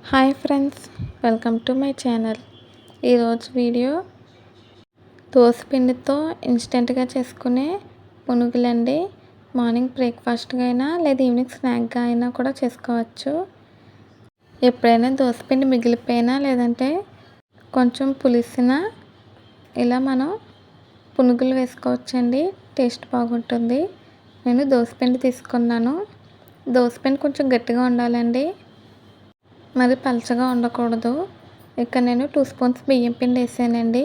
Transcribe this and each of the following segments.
Hi friends, welcome to my channel. ఈరోజు video దోసపిండితో ఇన్స్టెంట్గా చేసుకునే పునుగులండి. మార్నింగ్ బ్రేక్ఫాస్ట్గా అయినా లేదా ఈవినింగ్ స్నాక్గా అయినా కూడా చేసుకోవచ్చు. ఎప్పుడైనా దోసపిండి మిగిలిపోయినా లేదంటే కొంచెం పులిసిన ఇలా మనం పునుగులు వేసుకోవచ్చండి. టేస్ట్ బాగుంటుంది. నేను దోసపిండి తీసుకున్నాను. దోసపిండి కొంచెం గట్టిగా ఉండాలండి, మరి పలచగా ఉండకూడదు. ఇక్కడ నేను 2 స్పూన్స్ బియ్యం పిండి వేసానండి,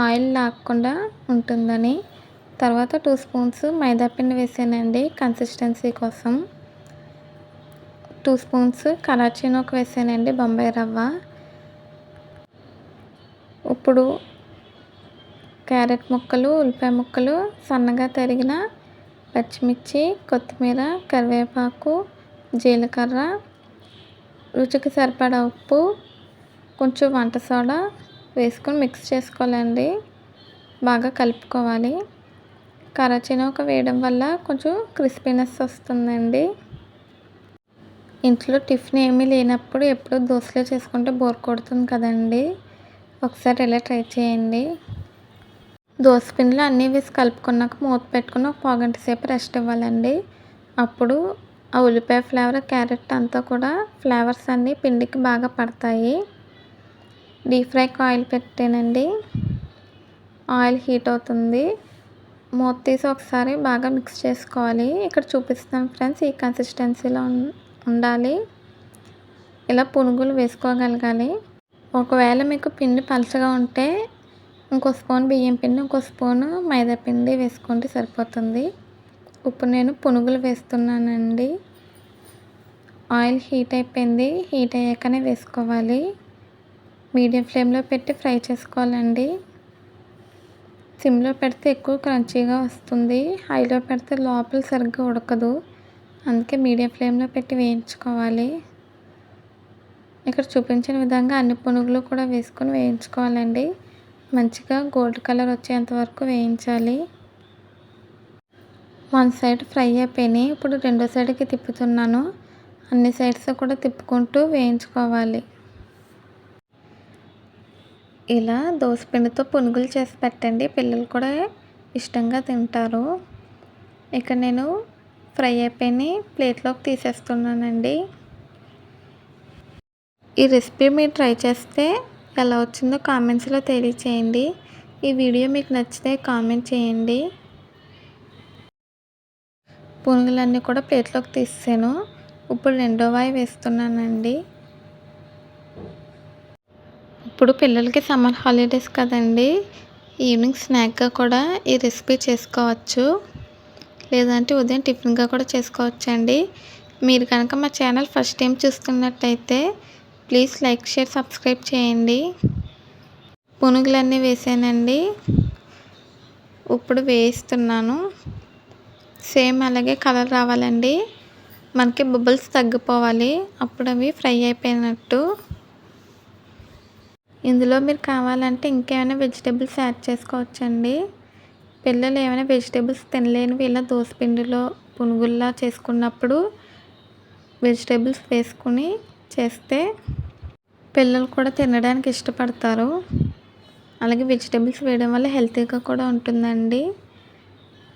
ఆయిల్ లాగకుండా ఉంటుందని. తర్వాత 2 స్పూన్స్ మైదా పిండి వేసానండి కన్సిస్టెన్సీ కోసం. 2 స్పూన్స్ కరాచీ నూక వేసానండి, బొంబాయి రవ్వ. ఇప్పుడు క్యారెట్ ముక్కలు, ఉల్లిపాయ ముక్కలు, సన్నగా తరిగిన పచ్చిమిర్చి, కొత్తిమీర, కరివేపాకు, జీలకర్ర, రుచికి సరిపడా ఉప్పు, కొంచెం వంట సోడా వేసుకొని మిక్స్ చేసుకోవాలండి. బాగా కలుపుకోవాలి. కరాచీ నూక వేయడం వల్ల కొంచెం క్రిస్పీనెస్ వస్తుందండి. ఇంట్లో టిఫిన్ ఏమీ లేనప్పుడు ఎప్పుడు దోశలే చేసుకుంటే బోర్ కొడుతుంది కదండి. ఒకసారి ఇలా ట్రై చేయండి. దోసపిండిలో అన్నీ వేసి కలుపుకున్నాక మూత పెట్టుకుని ఒక పావుగంట సేపు రెస్ట్ ఇవ్వాలండి. అప్పుడు ఆ ఉల్లిపాయ ఫ్లేవర్, క్యారెట్ అంతా కూడా ఫ్లేవర్స్ అన్నీ పిండికి బాగా పడతాయి. డీప్ ఫ్రైకి ఆయిల్ పెట్టానండి. ఆయిల్ హీట్ అవుతుంది. మూత తీసి ఒకసారి బాగా మిక్స్ చేసుకోవాలి. ఇక్కడ చూపిస్తాను ఫ్రెండ్స్, ఈ కన్సిస్టెన్సీలో ఉండాలి. ఇలా పునుగులు వేసుకోగలగాలి. ఒకవేళ మీకు పిండి పలచగా ఉంటే ఇంకో స్పూన్ బియ్యం పిండి, ఇంకో స్పూను మైదా పిండి వేసుకుంటే సరిపోతుంది. ఇప్పుడు నేను పునుగులు వేస్తున్నానండి. ఆయిల్ హీట్ అయిపోయింది. హీట్ అయ్యాకనే వేసుకోవాలి. మీడియం ఫ్లేమ్లో పెట్టి ఫ్రై చేసుకోవాలండి. సిమ్లో పెడితే ఎక్కువ క్రంచీగా వస్తుంది. హైలో పెడితే లోపల సరిగ్గా ఉడకదు. అందుకే మీడియం ఫ్లేమ్లో పెట్టి వేయించుకోవాలి. ఇక్కడ చూపించిన విధంగా అన్ని పునుగులు కూడా వేసుకొని వేయించుకోవాలండి. మంచిగా గోల్డ్ కలర్ వచ్చేంత వరకు వేయించాలి. వన్ సైడ్ ఫ్రై అయిపోయినాయి. ఇప్పుడు రెండో సైడ్కి తిప్పుతున్నాను. అన్ని సైడ్స్ కూడా తిప్పుకుంటూ వేయించుకోవాలి. ఇలా దోసపిండితో పునుగులు చేసి పెట్టండి, పిల్లలు కూడా ఇష్టంగా తింటారు. ఇక్కడ నేను ఫ్రై అయిపోయి ప్లేట్లోకి తీసేస్తున్నానండి. ఈ రెసిపీ మీరు ట్రై చేస్తే ఎలా వచ్చిందో కామెంట్స్లో తెలియచేయండి. ఈ వీడియో మీకు నచ్చితే కామెంట్ చేయండి. పునుగులన్నీ కూడా ప్లేట్లోకి తీసాను. ఇప్పుడు రెండో వాయి వేస్తున్నానండి. ఇప్పుడు పిల్లలకి సమ్మర్ హాలిడేస్ కదండి, ఈవినింగ్ స్నాక్గా కూడా ఈ రెసిపీ చేసుకోవచ్చు. లేదంటే ఉదయం టిఫిన్గా కూడా చేసుకోవచ్చండి. మీరు కనుక మా ఛానల్ ఫస్ట్ టైం చూస్తున్నట్టయితే ప్లీజ్ లైక్, షేర్, సబ్స్క్రైబ్ చేయండి. పునుగులన్నీ వేసానండి. ఇప్పుడు వేయిస్తున్నాను. సేమ్ అలాగే కలర్ రావాలండి. మనకి బబుల్స్ తగ్గిపోవాలి. అప్పుడు అవి ఫ్రై అయిపోయినట్టు. ఇందులో మీరు కావాలంటే ఇంకేమైనా వెజిటేబుల్స్ యాడ్ చేసుకోవచ్చండి. పిల్లలు ఏమైనా వెజిటేబుల్స్ తినలేనివి ఇలా దోసపిండిలో పునుగుల్లా చేసుకున్నప్పుడు వెజిటేబుల్స్ వేసుకుని చేస్తే పిల్లలు కూడా తినడానికి ఇష్టపడతారు. అలాగే వెజిటేబుల్స్ వేయడం వల్ల హెల్తీగా కూడా ఉంటుందండి.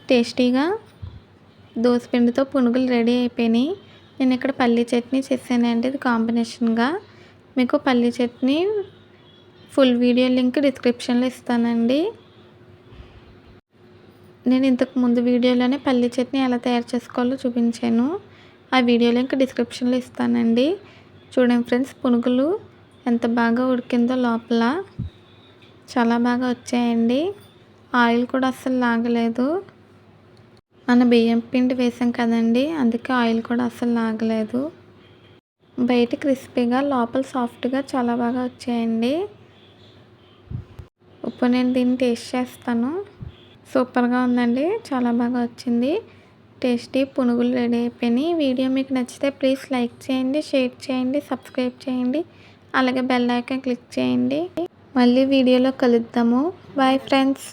టేస్టీగా దోసపిండితో పునుగులు రెడీ అయిపోయినాయి. నేను ఇక్కడ పల్లీ చట్నీ చేశానండి. ఇది కాంబినేషన్గా. మీకు పల్లీ చట్నీ ఫుల్ వీడియో లింక్ డిస్క్రిప్షన్లో ఇస్తానండి. నేను ఇంతకు ముందు వీడియోలోనే పల్లీ చట్నీ ఎలా తయారు చేసుకోవాలో చూపించాను. ఆ వీడియో లింక్ డిస్క్రిప్షన్లో ఇస్తానండి. చూడండి ఫ్రెండ్స్, పునుగులు ఎంత బాగా ఉడికిందో లోపల. చాలా బాగా వచ్చాయండి. ఆయిల్ కూడా అస్సలు లాగలేదు. మన బియ్యం పిండి వేసాం కదండి, అందుకే ఆయిల్ కూడా అస్సలు లాగలేదు. బయట క్రిస్పీగా, లోపల సాఫ్ట్గా చాలా బాగా వచ్చాయండి. ఇప్పుడు నేను దీన్ని టేస్ట్ చేస్తాను. సూపర్గా ఉందండి, చాలా బాగా వచ్చింది. టేస్టీ పునుగులు రెడీ అయిపోయినాయి. వీడియో మీకు నచ్చితే ప్లీజ్ లైక్ చేయండి, షేర్ చేయండి, సబ్స్క్రైబ్ చేయండి. అలాగే బెల్ ఐకాన్ క్లిక్ చేయండి. మళ్ళీ వీడియోలో కలుద్దాము. Bye friends.